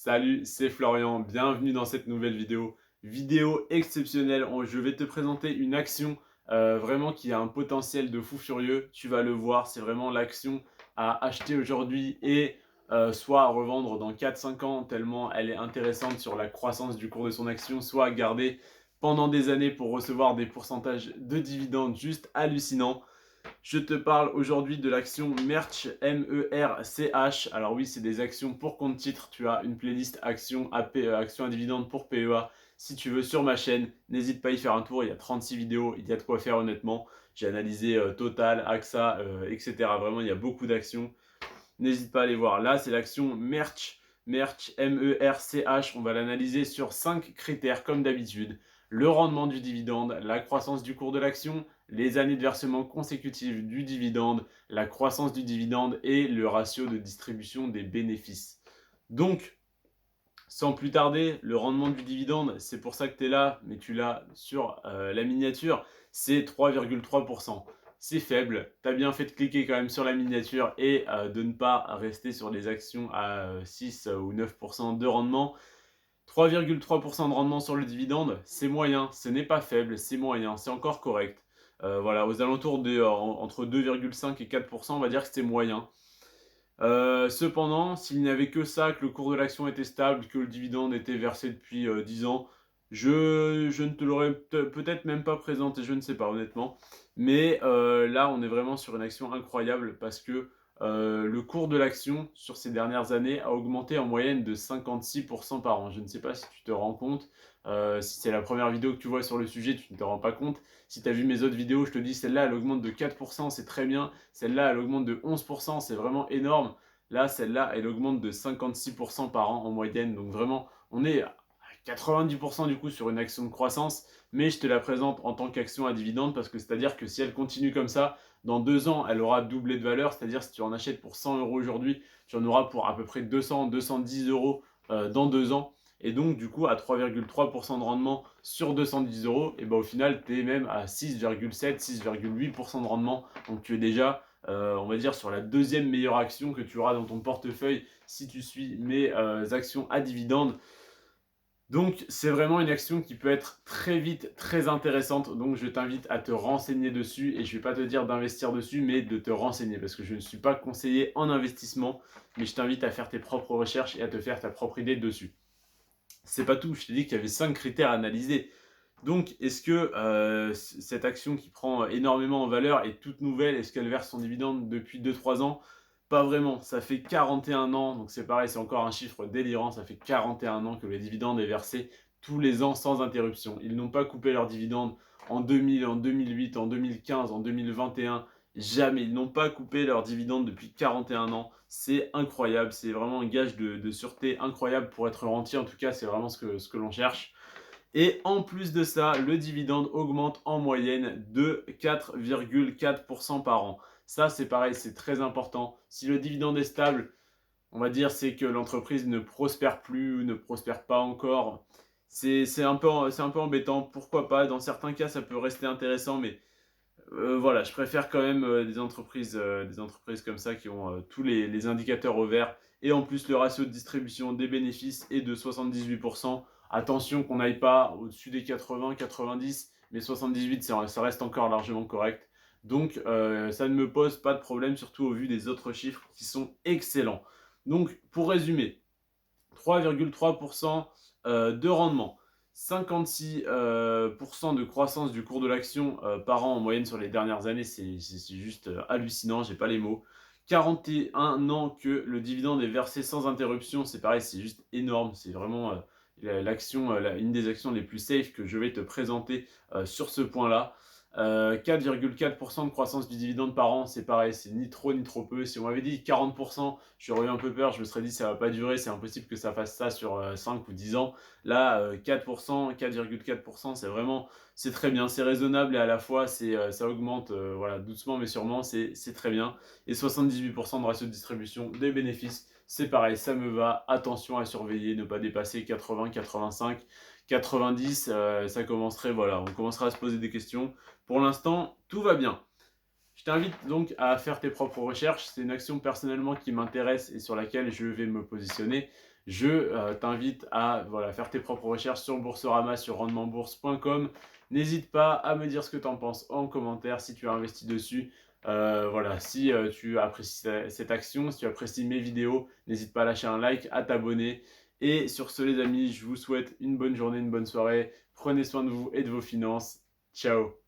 Salut, c'est Florian, bienvenue dans cette nouvelle vidéo. Vidéo exceptionnelle, je vais te présenter une action vraiment qui a un potentiel de fou furieux. Tu vas le voir, c'est vraiment l'action à acheter aujourd'hui et soit à revendre dans 4-5 ans tellement elle est intéressante sur la croissance du cours de son action, soit à garder pendant des années pour recevoir des pourcentages de dividendes juste hallucinants. Je te parle aujourd'hui de l'action Merch, M-E-R-C-H. Alors oui, c'est des actions pour compte titre. Tu as une playlist actions actions à dividendes pour PEA. Si tu veux sur ma chaîne, n'hésite pas à y faire un tour. Il y a 36 vidéos, il y a de quoi faire honnêtement. J'ai analysé Total, AXA, etc. Vraiment, il y a beaucoup d'actions. N'hésite pas à aller voir. Là, c'est l'action Merch. Merch, M-E-R-C-H. On va l'analyser sur 5 critères comme d'habitude. Le rendement du dividende, la croissance du cours de l'action, les années de versement consécutifs du dividende, la croissance du dividende et le ratio de distribution des bénéfices. Donc, sans plus tarder, le rendement du dividende, c'est pour ça que tu es là, mais tu l'as sur la miniature, c'est 3,3%. C'est faible, tu as bien fait de cliquer quand même sur la miniature et de ne pas rester sur des actions à 6 ou 9% de rendement. 3,3% de rendement sur le dividende, c'est moyen, ce n'est pas faible, c'est moyen, c'est encore correct. Voilà, aux alentours de entre 2,5 et 4%, on va dire que c'est moyen. Cependant, s'il n'y avait que ça, que le cours de l'action était stable, que le dividende était versé depuis 10 ans, je ne te l'aurais peut-être même pas présenté, je ne sais pas honnêtement. Mais là, on est vraiment sur une action incroyable parce que le cours de l'action sur ces dernières années a augmenté en moyenne de 56% par an. Je ne sais pas si tu te rends compte. Si c'est la première vidéo que tu vois sur le sujet, tu ne te rends pas compte. Si tu as vu mes autres vidéos, je te dis celle-là, elle augmente de 4%, c'est très bien. Celle-là, elle augmente de 11%, c'est vraiment énorme. Là, celle-là, elle augmente de 56% par an en moyenne. Donc vraiment, on est à 90% du coup sur une action de croissance, mais je te la présente en tant qu'action à dividende parce que c'est-à-dire que si elle continue comme ça, dans 2 ans, elle aura doublé de valeur. C'est-à-dire si tu en achètes pour 100 euros aujourd'hui, tu en auras pour à peu près 200, 210 euros dans 2 ans. Et donc, du coup, à 3,3% de rendement sur 210 euros, et ben au final, tu es même à 6,7, 6,8% de rendement. Donc, tu es déjà, on va dire, sur la deuxième meilleure action que tu auras dans ton portefeuille si tu suis mes actions à dividendes. Donc, c'est vraiment une action qui peut être très vite très intéressante. Donc, je t'invite à te renseigner dessus. Et je ne vais pas te dire d'investir dessus, mais de te renseigner. Parce que je ne suis pas conseiller en investissement. Mais je t'invite à faire tes propres recherches et à te faire ta propre idée dessus. C'est pas tout. Je t'ai dit qu'il y avait 5 critères à analyser. Donc, est-ce que cette action qui prend énormément en valeur est toute nouvelle? Est-ce qu'elle verse son dividende depuis 2-3 ans? Pas vraiment. Ça fait 41 ans, donc c'est pareil, c'est encore un chiffre délirant. Ça fait 41 ans que le dividende est versé tous les ans sans interruption. Ils n'ont pas coupé leur dividende en 2000, en 2008, en 2015, en 2021. Jamais. Ils n'ont pas coupé leur dividende depuis 41 ans. C'est incroyable. C'est vraiment un gage de sûreté incroyable pour être rentier. En tout cas, c'est vraiment ce que l'on cherche. Et en plus de ça, le dividende augmente en moyenne de 4,4% par an. Ça, c'est pareil, c'est très important. Si le dividende est stable, on va dire c'est que l'entreprise ne prospère plus, ne prospère pas encore. C'est un peu embêtant. Pourquoi pas? Dans certains cas, ça peut rester intéressant, mais voilà, je préfère quand même des entreprises comme ça qui ont tous les indicateurs au vert. Et en plus, le ratio de distribution des bénéfices est de 78%. Attention qu'on n'aille pas au-dessus des 80, 90, mais 78, ça reste encore largement correct. Donc, ça ne me pose pas de problème, surtout au vu des autres chiffres qui sont excellents. Donc, pour résumer, 3,3% de rendement, 56% de croissance du cours de l'action par an en moyenne sur les dernières années, c'est juste hallucinant, j'ai pas les mots. 41 ans que le dividende est versé sans interruption, c'est pareil, c'est juste énorme, c'est vraiment une des actions les plus safe que je vais te présenter sur ce point-là. 4,4% de croissance du dividende par an, c'est pareil, c'est ni trop ni trop peu. Si on m'avait dit 40%, j'aurais eu un peu peur, je me serais dit ça va pas durer, c'est impossible que ça fasse ça sur 5 ou 10 ans. Là, 4%, 4,4%, c'est très bien, c'est raisonnable et à la fois ça augmente voilà, doucement mais sûrement, c'est très bien. Et 78% de ratio de distribution des bénéfices, c'est pareil, ça me va. Attention à surveiller, ne pas dépasser 80, 85, 90, ça commencerait, voilà, on commencera à se poser des questions. Pour l'instant, tout va bien. Je t'invite donc à faire tes propres recherches. C'est une action personnellement qui m'intéresse et sur laquelle je vais me positionner. Je t'invite à voilà, faire tes propres recherches sur Boursorama, sur rendementbourse.com. N'hésite pas à me dire ce que tu en penses en commentaire si tu as investi dessus. Voilà, si tu apprécies cette action, si tu apprécies mes vidéos, n'hésite pas à lâcher un like, à t'abonner. Et sur ce les amis, je vous souhaite une bonne journée, une bonne soirée. Prenez soin de vous et de vos finances. Ciao.